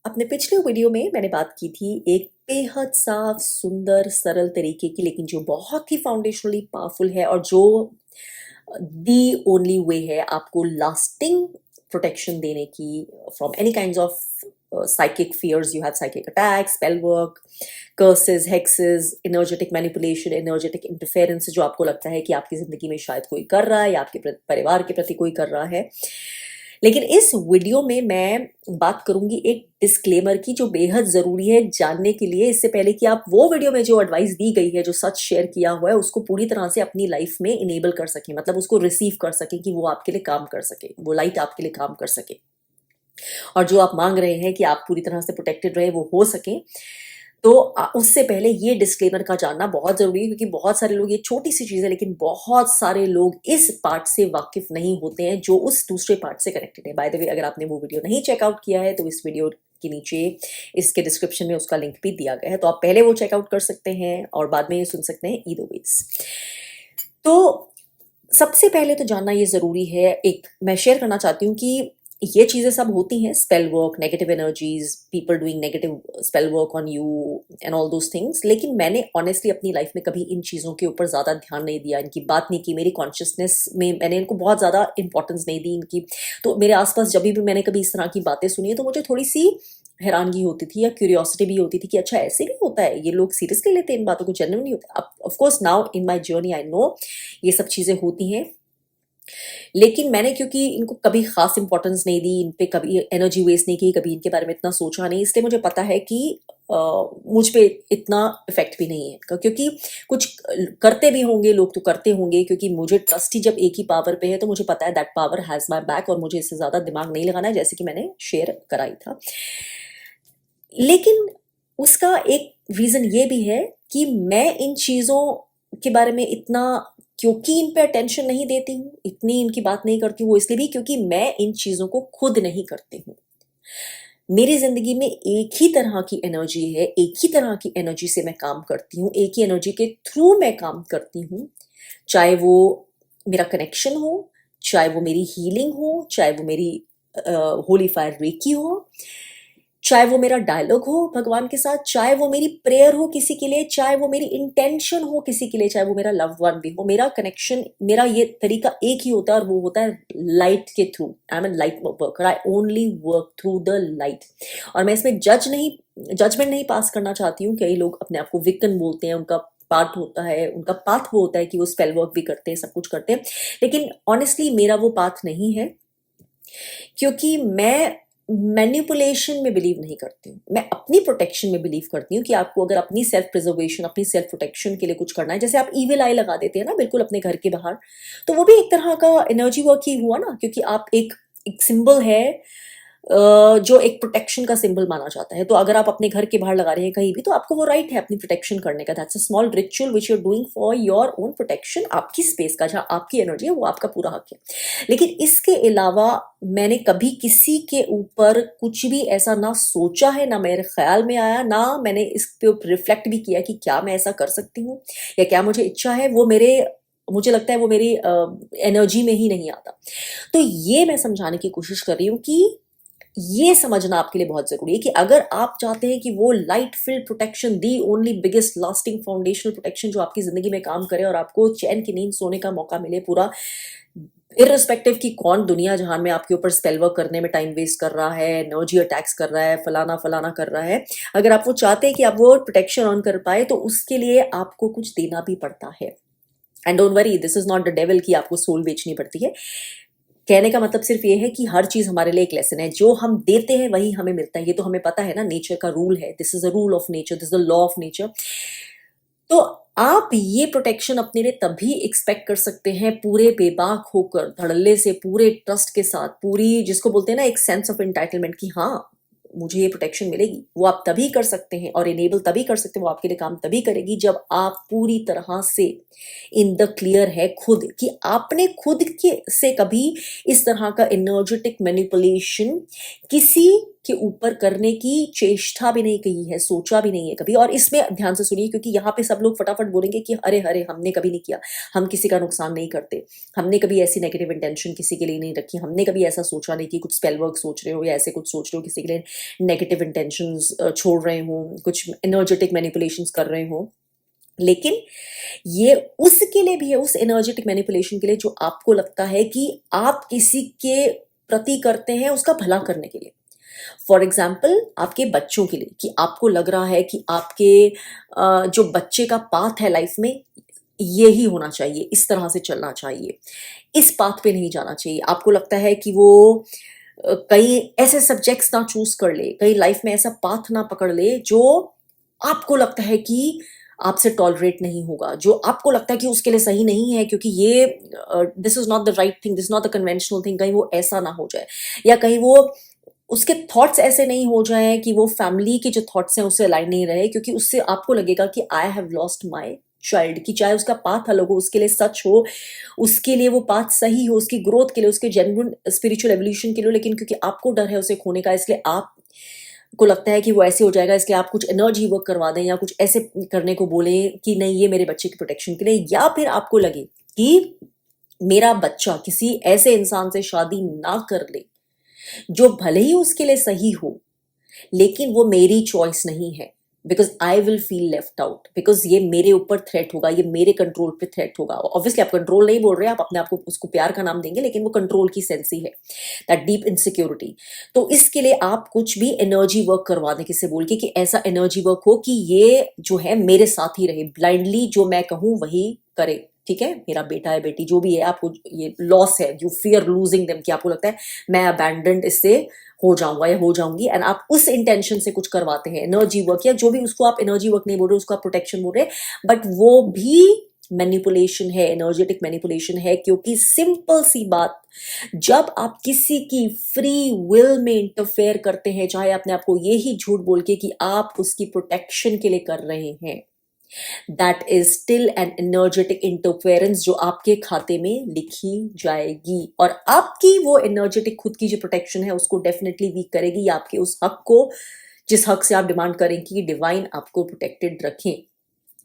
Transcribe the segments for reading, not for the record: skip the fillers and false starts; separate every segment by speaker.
Speaker 1: अपने पिछले वीडियो में मैंने बात की थी एक बेहद साफ, सुंदर, सरल तरीके की, लेकिन जो बहुत ही फाउंडेशनली पावरफुल है और जो दी ओनली वे है आपको लास्टिंग प्रोटेक्शन देने की from any kind of psychic fears. You have psychic attacks, spell work, curses, hexes, energetic manipulation, energetic interference, जो आपको लगता है कि आपकी जिंदगी में शायद कोई कर रहा है या आपके परिवार के प्रति कोई कर रहा है। लेकिन इस वीडियो में मैं बात करूंगी एक डिस्क्लेमर की, जो बेहद जरूरी है जानने के लिए, इससे पहले कि आप वो वीडियो में जो एडवाइस दी गई है, जो सच शेयर किया हुआ है, उसको पूरी तरह से अपनी लाइफ में इनेबल कर सके, मतलब उसको रिसीव कर सके कि वो आपके लिए काम कर सके, वो लाइट आपके लिए काम कर सके, और जो आप मांग रहे हैं कि आप पूरी तरह से प्रोटेक्टेड रहे वो हो सके। तो उससे पहले ये डिस्क्लेमर का जानना बहुत जरूरी है, क्योंकि बहुत सारे लोग, ये छोटी सी चीज है लेकिन बहुत सारे लोग इस पार्ट से वाकिफ नहीं होते हैं जो उस दूसरे पार्ट से कनेक्टेड है। बाय द वे, अगर आपने वो वीडियो नहीं चेकआउट किया है तो इस वीडियो के नीचे इसके डिस्क्रिप्शन में उसका लिंक भी दिया गया है, तो आप पहले वो चेकआउट कर सकते हैं और बाद में ये सुन सकते हैं, ईदर वेज। तो सबसे पहले तो जानना ये जरूरी है, एक मैं शेयर करना चाहती हूँ कि ये चीजें सब होती हैं, spell work, negative energies, people doing negative spell work on you and all those things, लेकिन मैंने ऑनेस्टली अपनी लाइफ में कभी इन चीज़ों के ऊपर ज़्यादा ध्यान नहीं दिया, इनकी बात नहीं की, मेरी कॉन्शियसनेस में मैंने इनको बहुत ज़्यादा इंपॉर्टेंस नहीं दी इनकी। तो मेरे आसपास जब भी मैंने कभी इस तरह की बातें सुनी है तो मुझे थोड़ी सी हैरानगी होती थी या क्यूरियोसिटी भी होती थी कि अच्छा ऐसे भी होता है, ये लोग सीरियसली लेते हैं इन बातों को, जेन्युइन नहीं होता। अब of course now in my journey I know ये सब चीज़ें होती हैं, लेकिन मैंने क्योंकि इनको कभी खास इंपॉर्टेंस नहीं दी, इन पे कभी एनर्जी वेस्ट नहीं की, कभी इनके बारे में इतना सोचा नहीं, इसलिए मुझे पता है कि मुझ पे इतना इफेक्ट भी नहीं है इनका, क्योंकि कुछ करते भी होंगे लोग तो करते होंगे, क्योंकि मुझे ट्रस्ट ही जब एक ही पावर पे है तो मुझे पता है that power has my back और मुझे इससे ज्यादा दिमाग नहीं लगाना है, जैसे कि मैंने शेयर कराई था। लेकिन उसका एक रीजन ये भी है कि मैं इन चीजों के बारे में इतना, क्योंकि इन पे अटेंशन नहीं देती हूँ, इतनी इनकी बात नहीं करती हूँ, वो इसलिए भी क्योंकि मैं इन चीजों को खुद नहीं करती हूँ। मेरी जिंदगी में एक ही तरह की एनर्जी है, एक ही तरह की एनर्जी से मैं काम करती हूँ, एक ही एनर्जी के थ्रू मैं काम करती हूँ, चाहे वो मेरा कनेक्शन हो, चाहे वो मेरी हीलिंग हो, चाहे वो मेरी होली फायर रेकी हो, चाहे वो मेरा डायलॉग हो भगवान के साथ, चाहे वो मेरी प्रेयर हो किसी के लिए, चाहे वो मेरी इंटेंशन हो किसी के लिए, चाहे वो मेरा लव्ड वन भी हो, मेरा कनेक्शन, मेरा ये तरीका एक ही होता है और वो होता है लाइट के through. I am an light worker, I only work through the light. और मैं इसमें जजमेंट नहीं पास करना चाहती हूँ। कई लोग अपने आप को विकन बोलते हैं, उनका पार्ट होता है, उनका पाथ वो होता है कि वो स्पेल वर्क भी करते हैं, सब कुछ करते हैं, लेकिन ऑनेस्टली मेरा वो पाथ नहीं है, क्योंकि मैं मैनिपुलेशन में बिलीव नहीं करती हूँ, मैं अपनी प्रोटेक्शन में बिलीव करती हूँ कि आपको अगर अपनी सेल्फ प्रिजर्वेशन, अपनी सेल्फ प्रोटेक्शन के लिए कुछ करना है, जैसे आप ईविल आई लगा देते हैं ना बिल्कुल अपने घर के बाहर, तो वो भी एक तरह का एनर्जी वर्क ही हुआ ना, क्योंकि आप एक सिंबल है, जो एक प्रोटेक्शन का सिंबल माना जाता है। तो अगर आप अपने घर के बाहर लगा रहे हैं कहीं भी, तो आपको वो राइट है अपनी प्रोटेक्शन करने का, that's a small ritual which you are doing for your own protection, आपकी स्पेस का, जहाँ आपकी एनर्जी है वो आपका पूरा हक है। लेकिन इसके अलावा मैंने कभी किसी के ऊपर कुछ भी ऐसा ना सोचा है, ना मेरे ख्याल में आया, ना मैंने इस पे रिफ्लेक्ट भी किया कि क्या मैं ऐसा कर सकती हूँ या क्या मुझे इच्छा है, वो मुझे लगता है वो मेरी एनर्जी में ही नहीं आता। तो ये मैं समझाने की कोशिश कर रही हूँ कि ये समझना आपके लिए बहुत जरूरी है कि अगर आप चाहते हैं कि वो light field protection, the only biggest lasting foundational protection जो आपकी जिंदगी में काम करे और आपको चैन की नींद सोने का मौका मिले पूरा, इररिस्पेक्टिव कि कौन दुनिया जहान में आपके ऊपर स्पेल वर्क करने में टाइम वेस्ट कर रहा है, एनर्जी अटैक्स कर रहा है, फलाना फलाना कर रहा है, अगर आप वो चाहते हैं कि आप वो प्रोटेक्शन ऑन कर पाए तो उसके लिए आपको कुछ देना भी पड़ता है। And don't worry, this is not the devil कि आपको सोल बेचनी पड़ती है। कहने का मतलब सिर्फ ये है कि हर चीज हमारे लिए एक लेसन है, जो हम देते हैं वही हमें मिलता है, ये तो हमें पता है ना, नेचर का रूल है, this is a rule of nature, this is the law of nature. तो आप ये प्रोटेक्शन अपने लिए तभी एक्सपेक्ट कर सकते हैं पूरे बेबाक होकर, धड़ल्ले से, पूरे ट्रस्ट के साथ, पूरी जिसको बोलते हैं ना एक सेंस ऑफ एंटाइटलमेंट कि हाँ मुझे ये प्रोटेक्शन मिलेगी, वो आप तभी कर सकते हैं और इनेबल तभी कर सकते हैं, वो आपके लिए काम तभी करेगी जब आप पूरी तरह से इन द क्लियर है खुद कि आपने खुद के से कभी इस तरह का एनर्जेटिक मैनिपुलेशन किसी के ऊपर करने की चेष्टा भी नहीं की है, सोचा भी नहीं है कभी। और इसमें ध्यान से सुनिए, क्योंकि यहाँ पे सब लोग फटाफट बोलेंगे कि अरे अरे हमने कभी नहीं किया, हम किसी का नुकसान नहीं करते, हमने कभी ऐसी नेगेटिव इंटेंशन किसी के लिए नहीं रखी, हमने कभी ऐसा सोचा नहीं कि कुछ स्पेल वर्क सोच रहे हो या ऐसे कुछ सोच रहे हो किसी के लिए नेगेटिव इंटेंशंस छोड़ रहे हो, कुछ एनर्जेटिक मैनिपुलेशंस कर रहे हो। लेकिन ये उसके लिए भी है, उस एनर्जेटिक मैनिपुलेशन के लिए जो आपको लगता है कि आप किसी के प्रति करते हैं उसका भला करने के लिए। फॉर एग्जाम्पल आपके बच्चों के लिए, कि आपको लग रहा है कि आपके जो बच्चे का पाथ है लाइफ में ये ही होना चाहिए, इस तरह से चलना चाहिए, इस पाथ पे नहीं जाना चाहिए। आपको लगता है कि वो कई ऐसे सब्जेक्ट्स ना चूज कर ले, कई लाइफ में ऐसा पाथ ना पकड़ ले जो आपको लगता है कि आपसे टॉलरेट नहीं होगा, जो आपको लगता है कि उसके लिए सही नहीं है, क्योंकि ये this is not the right thing, this not the conventional thing. कहीं वो ऐसा ना हो जाए, या कहीं वो उसके थॉट्स ऐसे नहीं हो जाए कि वो फैमिली के जो थॉट्स हैं उससे अलाइन नहीं रहे, क्योंकि उससे आपको लगेगा कि I have lost my child, की चाहे उसका पाथ अलग हो, उसके लिए सच हो, उसके लिए वो पाथ सही हो, उसकी ग्रोथ के लिए, उसके जेन्युइन स्पिरिचुअल एवोल्यूशन के लिए, लेकिन क्योंकि आपको डर है उसे खोने का, इसलिए आप को लगता है कि वो ऐसे हो जाएगा, इसलिए आप कुछ एनर्जी वर्क करवा दें या कुछ ऐसे करने को बोलें कि नहीं ये मेरे बच्चे की प्रोटेक्शन के लिए। या फिर आपको लगे कि मेरा बच्चा किसी ऐसे इंसान से शादी ना कर ले जो भले ही उसके लिए सही हो, लेकिन वो मेरी चॉइस नहीं है, because I will feel left out, because ये मेरे ऊपर थ्रेट होगा, ये मेरे कंट्रोल पे थ्रेट होगा। ऑब्वियसली आप कंट्रोल नहीं बोल रहे, आप अपने आप को उसको प्यार का नाम देंगे, लेकिन वो कंट्रोल की सेंस ही है, दैट डीप इनसिक्योरिटी। तो इसके लिए आप कुछ भी एनर्जी वर्क करवा दें किसी से बोल के कि ऐसा एनर्जी वर्क हो कि ये जो है मेरे साथ ही रहे, ब्लाइंडली जो मैं कहूँ वही करे, ठीक है, मेरा बेटा है बेटी जो भी है, आपको ये लॉस है, यू फियर लूजिंग देम, कि आपको लगता है मैं अबैंडन्ड इससे हो जाऊंगा या हो जाऊंगी, एंड आप उस इंटेंशन से कुछ करवाते हैं एनर्जी वर्क, या जो भी, उसको आप एनर्जी वर्क नहीं बोल रहे, उसको आप प्रोटेक्शन बोल रहे हैं, बट वो भी मैनिपुलेशन है, एनर्जेटिक मैनिपुलेशन है। क्योंकि सिंपल सी बात, जब आप किसी की फ्री विल में इंटरफेयर करते हैं, चाहे अपने आप को ये ही झूठ बोल के कि आप उसकी प्रोटेक्शन के लिए कर रहे हैं, that is still an energetic interference जो आपके खाते में लिखी जाएगी, और आपकी वो एनर्जेटिक खुद की जो प्रोटेक्शन है उसको डेफिनेटली वीक करेगी, या आपके उस हक को, जिस हक से आप डिमांड करें कि डिवाइन आपको प्रोटेक्टेड रखें।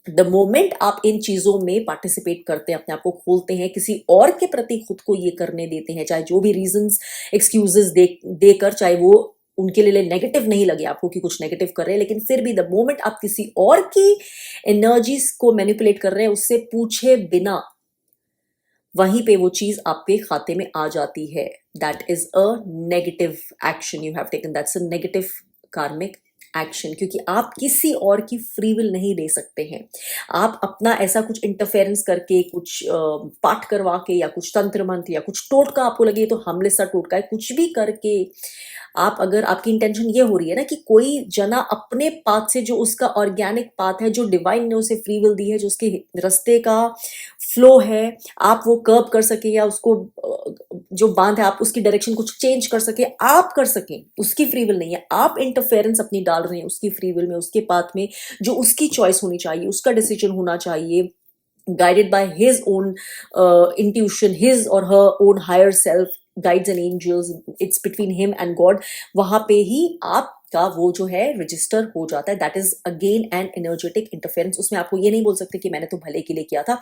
Speaker 1: द मोमेंट आप इन चीजों में पार्टिसिपेट करते हैं, अपने आप को खोलते हैं, किसी और के प्रति खुद को ये करने देते हैं, चाहे जो भी रीजंस एक्सक्यूजेस देकर, चाहे वो उनके लिए नेगेटिव नहीं लगे आपको कि कुछ नेगेटिव कर रहे हैं, लेकिन फिर भी द मोमेंट आप किसी और की एनर्जीज को मैनिपुलेट कर रहे हैं उससे पूछे बिना, वहीं पे वो चीज आपके खाते में आ जाती है। That is a negative action you have taken, that's a negative कार्मिक एक्शन, क्योंकि आप किसी और की फ्री विल नहीं ले सकते हैं। आप अपना ऐसा कुछ इंटरफेरेंस करके, कुछ पाठ करवा के, या कुछ तंत्र मंत्र, या कुछ टोटका, आपको लगे तो हमले सा टोटका है, कुछ भी करके आप, अगर आपकी इंटेंशन ये हो रही है ना कि कोई जना अपने पाथ से, जो उसका ऑर्गेनिक पाथ है, जो डिवाइन ने उसे फ्री विल दी है, जो उसके रास्ते का फ्लो है, आप वो कर्व कर सके, या उसको जो बांध है आप उसकी डायरेक्शन कुछ चेंज कर सके, आप कर सकें, उसकी फ्री विल नहीं है, आप इंटरफेरेंस अपनी डाल रहे हैं उसकी फ्री विल में, उसके पाथ में, जो उसकी चॉइस होनी चाहिए, उसका डिसीजन होना चाहिए, guided by his own intuition, his or her own higher self, guides and angels, it's between him and God। वहां पे ही आपका वो जो है रजिस्टर हो जाता है, that is again an energetic interference. उसमें आपको ये नहीं बोल सकते कि मैंने तो भले के लिए किया था,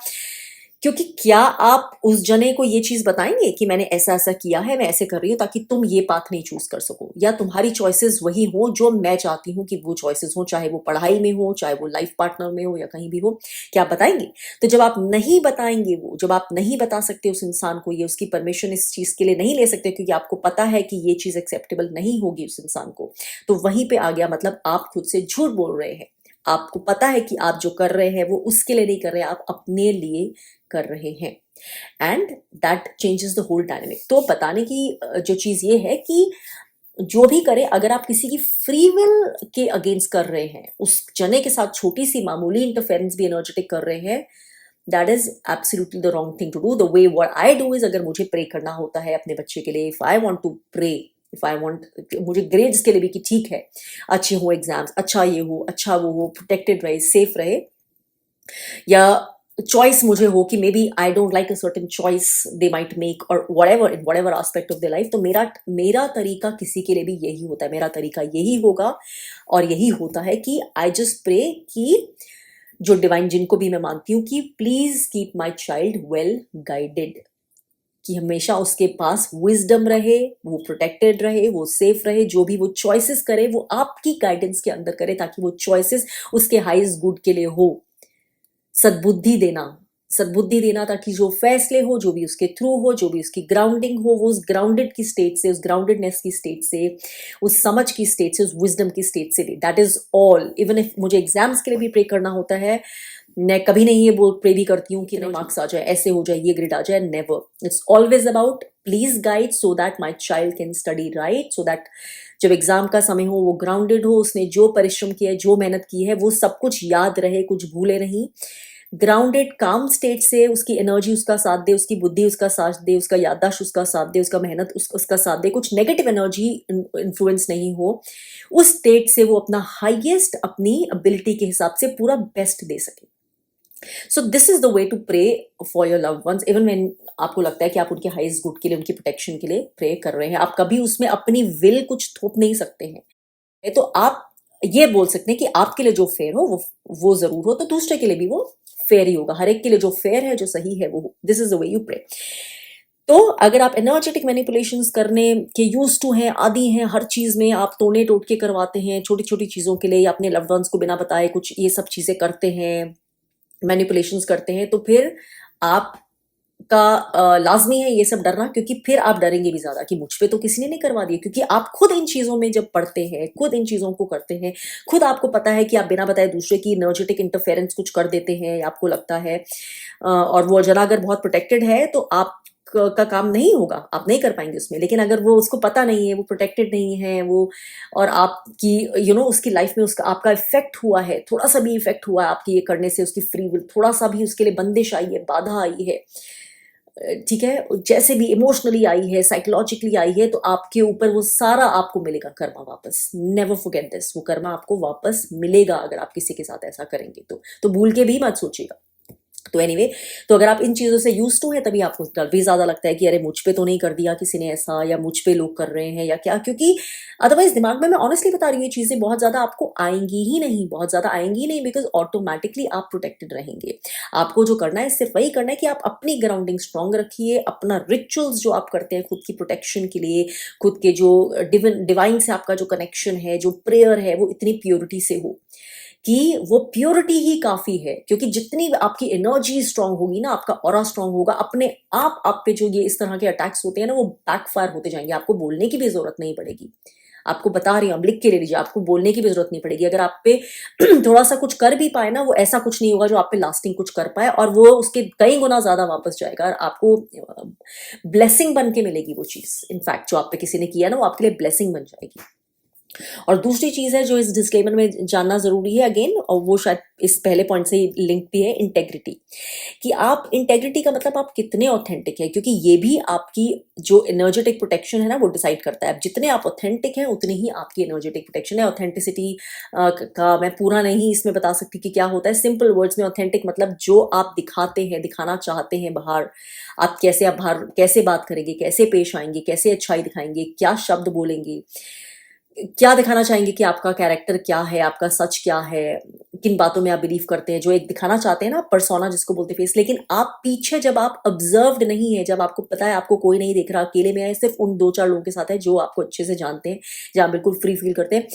Speaker 1: क्योंकि क्या आप उस जने को ये चीज बताएंगे कि मैंने ऐसा ऐसा किया है, मैं ऐसे कर रही हूं ताकि तुम ये पाथ नहीं चूज कर सको, या तुम्हारी चॉइसेस वही हो जो मैं चाहती हूं कि वो चॉइसेस हो, चाहे वो पढ़ाई में हो, चाहे वो लाइफ पार्टनर में हो, या कहीं भी हो, क्या आप बताएंगे? तो जब आप नहीं बताएंगे, वो जब आप नहीं बता सकते उस इंसान को, ये उसकी परमिशन इस चीज के लिए नहीं ले सकते क्योंकि आपको पता है कि ये चीज एक्सेप्टेबल नहीं होगी उस इंसान को, तो वहीं पे आ गया, मतलब आप खुद से झूठ बोल रहे हैं। आपको पता है कि आप जो कर रहे हैं वो उसके लिए नहीं कर रहे हैं, आप अपने लिए कर रहे हैं, and that changes the whole dynamic. तो बताने की जो चीज ये है कि जो भी करे, अगर आप किसी की फ्री विल के अगेंस्ट कर रहे हैं, उस जने के साथ छोटी सी मामूली इंटरफेरेंस भी एनर्जेटिक कर रहे हैं, that is absolutely the wrong thing to do. The way what I do is, अगर मुझे प्रे करना होता है अपने बच्चे के लिए, if I want to pray, if I want, मुझे ग्रेड्स के लिए भी कि ठीक है अच्छे हो एग्जाम्स, अच्छा ये हो, अच्छा वो हो, प्रोटेक्टेड रहे, सेफ रहे, या चॉइस मुझे हो कि may be I don't like a certain choice they might make और whatever in whatever aspect of the life, तो मेरा मेरा तरीका किसी के लिए भी यही होता है, मेरा तरीका यही होगा और यही होता है कि आई जस्ट प्रे कि जो डिवाइन, जिनको भी मैं मानती हूँ, कि please keep my child well guided, कि हमेशा उसके पास विजडम रहे, वो प्रोटेक्टेड रहे, वो सेफ रहे, जो भी वो चॉइसेस करे वो आपकी गाइडेंस के अंदर करे, ताकि वो चॉइसेस उसके हाईएस्ट गुड के लिए हो। सद्बुद्धि देना, सद्बुद्धि देना, ताकि जो फैसले हो, जो भी उसके थ्रू हो, जो भी उसकी ग्राउंडिंग हो, वो उस ग्राउंडेड की स्टेट से, उस ग्राउंडेडनेस की स्टेट से, उस समझ की स्टेट से, उस विजडम की स्टेट से दे। That is all. Even if मुझे एग्जाम्स के लिए भी प्रे करना होता है, मैं कभी नहीं ये बोल प्रे भी करती हूँ कि नहीं मार्क्स आ जाए, ऐसे हो जाए, ये ग्रेड आ जाए, never. It's always about please guide so that my child can study right, so that जब एग्जाम का समय हो वो ग्राउंडेड हो, उसने जो परिश्रम किया है, जो मेहनत की है, वो सब कुछ याद रहे, कुछ भूले नहीं। ग्राउंडेड काम स्टेट से उसकी एनर्जी उसका साथ दे, उसकी बुद्धि उसका साथ दे, उसका याददाश्त उसका साथ दे, उसका मेहनत उसका साथ दे, कुछ नेगेटिव एनर्जी इन्फ्लुएंस नहीं हो, उस स्टेट से वो अपना हाईएस्ट अपनी एबिलिटी के हिसाब से पूरा बेस्ट दे सके। So this is the way to pray for your loved ones, even when आपको लगता है कि आप उनके हाईएस्ट गुड के लिए, उनकी प्रोटेक्शन के लिए प्रे कर रहे हैं। आप कभी उसमें अपनी विल कुछ थोप नहीं सकते हैं। तो आप ये बोल सकते हैं कि आपके लिए जो फेयर हो वो जरूर हो, तो दूसरे के लिए भी वो फेयर ही होगा। हर एक के लिए जो फेयर है, जो सही है, वो हो। This is the way you pray. तो अगर आप एनर्जेटिक मैनिपुलेशंस करने के यूज टू हैं, आदि हैं, हर चीज में आप तोड़ने टोटके करवाते हैं, छोटी छोटी चीजों के लिए, या अपने लव्ड वंस को बिना बताए कुछ ये सब चीजें करते हैं, मैनिपुलेशंस करते हैं, तो फिर आपका लाजमी है ये सब डरना, क्योंकि फिर आप डरेंगे भी ज्यादा कि मुझ पे तो किसी ने नहीं करवा दिया। क्योंकि आप खुद इन चीजों में जब पढ़ते हैं, खुद इन चीजों को करते हैं, खुद आपको पता है कि आप बिना बताए दूसरे की एनर्जेटिक इंटरफेरेंस कुछ कर देते हैं, आपको लगता है, और वो जना अगर बहुत प्रोटेक्टेड है तो आप का काम नहीं होगा, आप नहीं कर पाएंगे उसमें। लेकिन अगर वो उसको पता नहीं है, वो प्रोटेक्टेड नहीं है, वो और आपकी उसकी लाइफ में उसका आपका इफेक्ट हुआ है, थोड़ा सा भी इफेक्ट हुआ है आपके ये करने से, उसकी फ्री विल थोड़ा सा भी उसके लिए बंदिश आई है, बाधा आई है, ठीक है, जैसे भी इमोशनली आई है, साइकोलॉजिकली आई है, तो आपके ऊपर वो सारा आपको मिलेगा कर्मा वापस। नेवर फॉरगेट दिस, वो कर्मा आपको वापस मिलेगा अगर आप किसी के साथ ऐसा करेंगे तो भूल के भी मत सोचिएगा। तो एनीवे, तो अगर आप इन चीज़ों से यूज टू हैं, तभी आपको डर भी ज़्यादा लगता है कि अरे मुझ पे तो नहीं कर दिया किसी ने ऐसा, या मुझ पे लोग कर रहे हैं या क्या, क्योंकि अदरवाइज दिमाग में, मैं ऑनेस्टली बता रही हूँ, ये चीज़ें बहुत ज़्यादा आपको आएंगी ही नहीं, बहुत ज़्यादा आएंगी ही नहीं, बिकॉज ऑटोमेटिकली आप प्रोटेक्टेड रहेंगे। आपको जो करना है, सिर्फ वही करना है कि आप अपनी ग्राउंडिंग स्ट्रांग रखिए, अपना रिचुअल्स जो आप करते हैं खुद की प्रोटेक्शन के लिए, खुद के जो डिवाइन से आपका जो कनेक्शन है, जो प्रेयर है, वो इतनी प्योरिटी से हो कि वो प्योरिटी ही काफी है। क्योंकि जितनी आपकी एनर्जी स्ट्रांग होगी ना, आपका ऑरा स्ट्रांग होगा, अपने आप पे जो ये इस तरह के अटैक्स होते हैं ना, वो बैकफायर होते जाएंगे। आपको बोलने की भी जरूरत नहीं पड़ेगी, आपको बता रही हूँ, आप लिख के ले लीजिए, आपको बोलने की भी जरूरत नहीं पड़ेगी। अगर आप पे थोड़ा सा कुछ कर भी पाए ना, वो ऐसा कुछ नहीं होगा जो आप पे लास्टिंग कुछ कर पाए, और वो उसके कई गुना ज्यादा वापस जाएगा, और आपको ब्लेसिंग बन के मिलेगी वो चीज। इनफैक्ट जो आप पे किसी ने किया ना, वो आपके लिए ब्लेसिंग बन जाएगी। और दूसरी चीज है जो इस डिस्क्लेमर में जानना जरूरी है अगेन, और वो शायद इस पहले पॉइंट से लिंक भी है, इंटेग्रिटी। कि आप इंटेग्रिटी का मतलब आप कितने ऑथेंटिक है, क्योंकि ये भी आपकी जो एनर्जेटिक प्रोटेक्शन है ना, वो डिसाइड करता है। जितने आप ऑथेंटिक हैं, उतनी ही आपकी एनर्जेटिक प्रोटेक्शन है। ऑथेंटिसिटी का मैं पूरा नहीं इसमें बता सकती कि क्या होता है। सिंपल वर्ड्स में ऑथेंटिक मतलब जो आप दिखाते हैं, दिखाना चाहते हैं बाहर, आप बाहर कैसे बात करेंगे, कैसे पेश आएंगे, कैसे अच्छाई दिखाएंगे, क्या शब्द बोलेंगे, क्या दिखाना चाहेंगे कि आपका कैरेक्टर क्या है, आपका सच क्या है, किन बातों में आप बिलीव करते हैं, जो एक दिखाना चाहते हैं ना, पर्सोना जिसको बोलते फेस। लेकिन आप पीछे जब आप ऑब्जर्व्ड नहीं है, जब आपको पता है आपको कोई नहीं देख रहा, अकेले में है, सिर्फ उन 2-4 लोगों के साथ है जो आपको अच्छे से जानते हैं, जहाँ बिल्कुल फ्री फील करते हैं,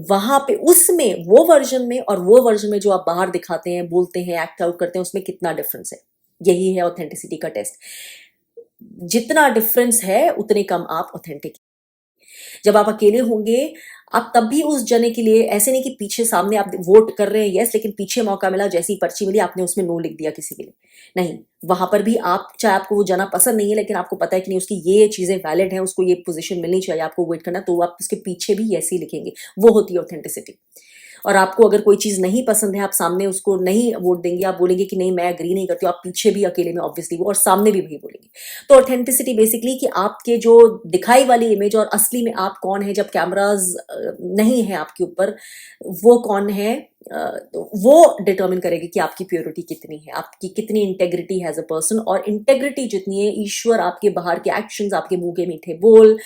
Speaker 1: वहां पे उसमें वो वर्जन में और वो वर्जन में जो आप बाहर दिखाते हैं, बोलते हैं, एक्ट आउट करते हैं, उसमें कितना डिफरेंस है। यही है ऑथेंटिसिटी का टेस्ट। जितना डिफरेंस है उतने कम आप ऑथेंटिक। जब आप अकेले होंगे, आप तब भी उस जने के लिए, ऐसे नहीं कि पीछे सामने आप वोट कर रहे हैं यस, लेकिन पीछे मौका मिला, जैसी पर्ची मिली आपने उसमें नो लिख दिया किसी के लिए, नहीं। वहां पर भी आप, चाहे आपको वो जना पसंद नहीं है, लेकिन आपको पता है कि नहीं उसकी ये चीजें वैलिड हैं, उसको ये पोजीशन मिलनी चाहिए, आपको वेट करना, तो आप उसके पीछे भी ऐसे ही लिखेंगे। वो होती है ऑथेंटिसिटी। और आपको अगर कोई चीज नहीं पसंद है, आप सामने उसको नहीं वोट देंगे, आप बोलेंगे कि नहीं मैं एग्री नहीं करती हूँ, आप पीछे भी अकेले में ऑब्वियसली वो, और सामने भी वही बोलेंगे। तो ऑथेंटिसिटी बेसिकली कि आपके जो दिखाई वाली इमेज और असली में आप कौन है, जब कैमराज नहीं है आपके ऊपर, वो कौन है, तो वो डिटर्मिन करेगी कि आपकी प्योरिटी कितनी है, आपकी कितनी इंटेग्रिटी हैज अ पर्सन। और इंटेग्रिटी जितनी है, ईश्वर आपके बाहर के एक्शंस, आपके मुंह के मीठे बोल,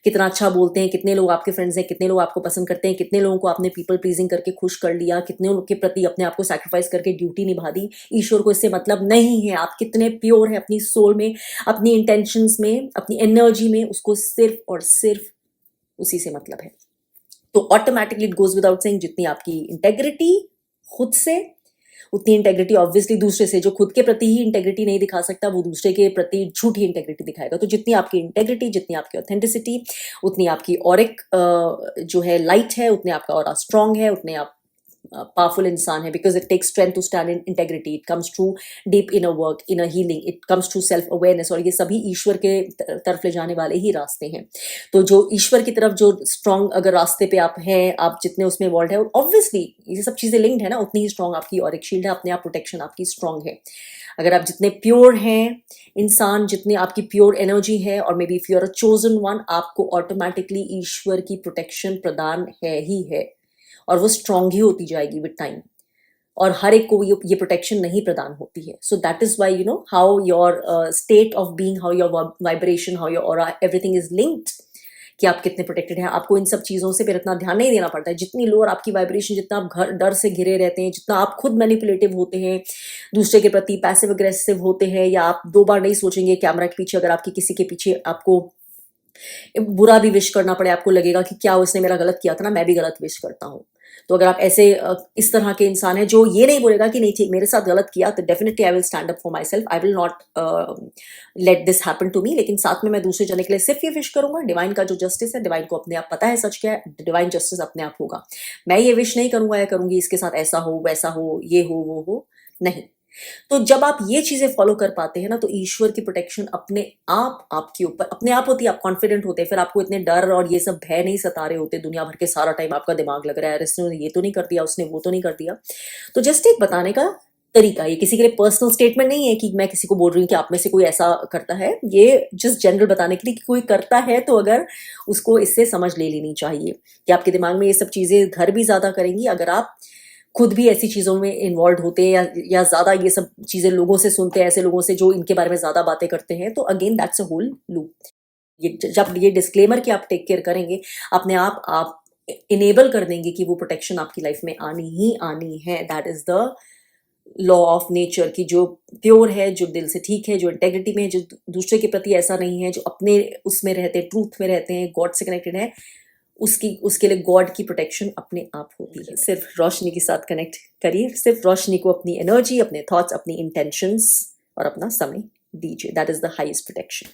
Speaker 1: कितना अच्छा बोलते हैं, कितने लोग आपके फ्रेंड्स हैं, कितने लोग आपको पसंद करते हैं, कितने लोगों को आपने पीपल प्लीजिंग करके खुश कर लिया, कितने लोग के प्रति अपने आप को सैक्रिफाइस करके ड्यूटी निभा दी, ईश्वर को इससे मतलब नहीं है। आप कितने प्योर हैं अपनी सोल में, अपनी इंटेंशंस में, अपनी एनर्जी में, उसको सिर्फ और सिर्फ उसी से मतलब है। तो automatically it goes without saying, जितनी आपकी इंटेग्रिटी खुद से, उतनी इंटेग्रिटी ऑब्वियसली दूसरे से। जो खुद के प्रति ही इंटेग्रिटी नहीं दिखा सकता, वो दूसरे के प्रति झूठी इंटेग्रिटी दिखाएगा। तो जितनी आपकी इंटेग्रिटी, जितनी आपकी ऑथेंटिसिटी, उतनी आपकी ऑरिक जो है लाइट है, उतने आपका ऑरा स्ट्रांग है, उतने आप पावरफुल इंसान है। Because it takes strength to stand in integrity, it comes to deep inner work, inner healing, it comes to self awareness. और ये सभी ईश्वर के तरफ ले जाने वाले ही रास्ते हैं। तो जो ईश्वर की तरफ जो स्ट्रांग अगर रास्ते पे आप हैं, आप जितने उसमें इन्वॉल्व है, ऑब्वियसली ये सब चीजें लिंक्ड है ना, उतनी ही स्ट्रांग आपकी ऑरिक शील्ड है, अपने आप प्रोटेक्शन आपकी स्ट्रांग है। अगर आप जितने प्योर हैं इंसान, जितनी आपकी प्योर एनर्जी है, और may be if you are a chosen one, आपको ऑटोमेटिकली ईश्वर की प्रोटेक्शन प्रदान है ही है, और वो स्ट्रांग ही होती जाएगी विद टाइम। और हर एक को ये प्रोटेक्शन नहीं प्रदान होती है। So that is why you know how your state of being, how your vibration, how your aura, everything is linked, कि आप कितने प्रोटेक्टेड हैं। आपको इन सब चीज़ों से फिर इतना ध्यान नहीं देना पड़ता है। जितनी लोअर आपकी वाइब्रेशन, जितना आप डर से घिरे रहते हैं, जितना आप खुद मैनिपुलेटिव होते हैं, दूसरे के प्रति पैसिव अग्रेसिव होते हैं, या आप 2 बार नहीं सोचेंगे कैमरा के पीछे, अगर आपकी किसी के पीछे आपको बुरा भी विश करना पड़े, आपको लगेगा कि क्या उसने मेरा गलत किया था ना, मैं भी गलत विश करता हूँ। तो अगर आप ऐसे इस तरह के इंसान हैं जो ये नहीं बोलेगा कि नहीं ठीक मेरे साथ गलत किया, तो definitely I will stand up for my self, I will not let this happen to me. लेकिन साथ में मैं दूसरे जने के लिए सिर्फ ये विश करूंगा, डिवाइन का जो जस्टिस है, डिवाइन को अपने आप पता है सच क्या है, डिवाइन जस्टिस अपने आप होगा। मैं ये विश नहीं करूंगा या करूंगी इसके साथ ऐसा हो, वैसा हो, ये हो, वो हो, नहीं। तो जब आप ये चीजें फॉलो कर पाते हैं ना, तो ईश्वर की प्रोटेक्शन अपने आप आपके ऊपर अपने आप होती है। आप कॉन्फिडेंट होते हैं, फिर आपको इतने डर और ये सब भय नहीं सता रहे होते दुनिया भर के। सारा टाइम आपका दिमाग लग रहा है, इसने ये तो नहीं कर दिया, उसने वो तो नहीं कर दिया। तो जस्ट एक बताने का तरीका, ये किसी के लिए पर्सनल स्टेटमेंट नहीं है कि मैं किसी को बोल रही हूँ कि आप में से कोई ऐसा करता है। ये जस्ट जनरल बताने के लिए कि कोई करता है तो अगर उसको इससे समझ ले लेनी चाहिए कि आपके दिमाग में ये सब चीजें घर भी ज्यादा करेंगी अगर आप खुद भी ऐसी चीज़ों में इन्वॉल्व होते हैं, या ज़्यादा ये सब चीज़ें लोगों से सुनते हैं, ऐसे लोगों से जो इनके बारे में ज़्यादा बातें करते हैं। तो again that's a whole loop. ये जब ये डिस्क्लेमर कि आप टेक केयर करेंगे, अपने आप इनेबल कर देंगे कि वो प्रोटेक्शन आपकी लाइफ में आनी ही आनी है। That is the law of nature, कि जो प्योर है, जो दिल से ठीक है, जो इंटेग्रिटी में है, जो दूसरे के प्रति ऐसा नहीं है, जो अपने उसमें रहते हैं, ट्रूथ में रहते हैं, गॉड से कनेक्टेड है, उसके लिए गॉड की प्रोटेक्शन अपने आप होती है। सिर्फ रोशनी के साथ कनेक्ट करिए, सिर्फ रोशनी को अपनी एनर्जी, अपने थॉट्स, अपनी इंटेंशंस और अपना समय दीजिए। That is the highest protection.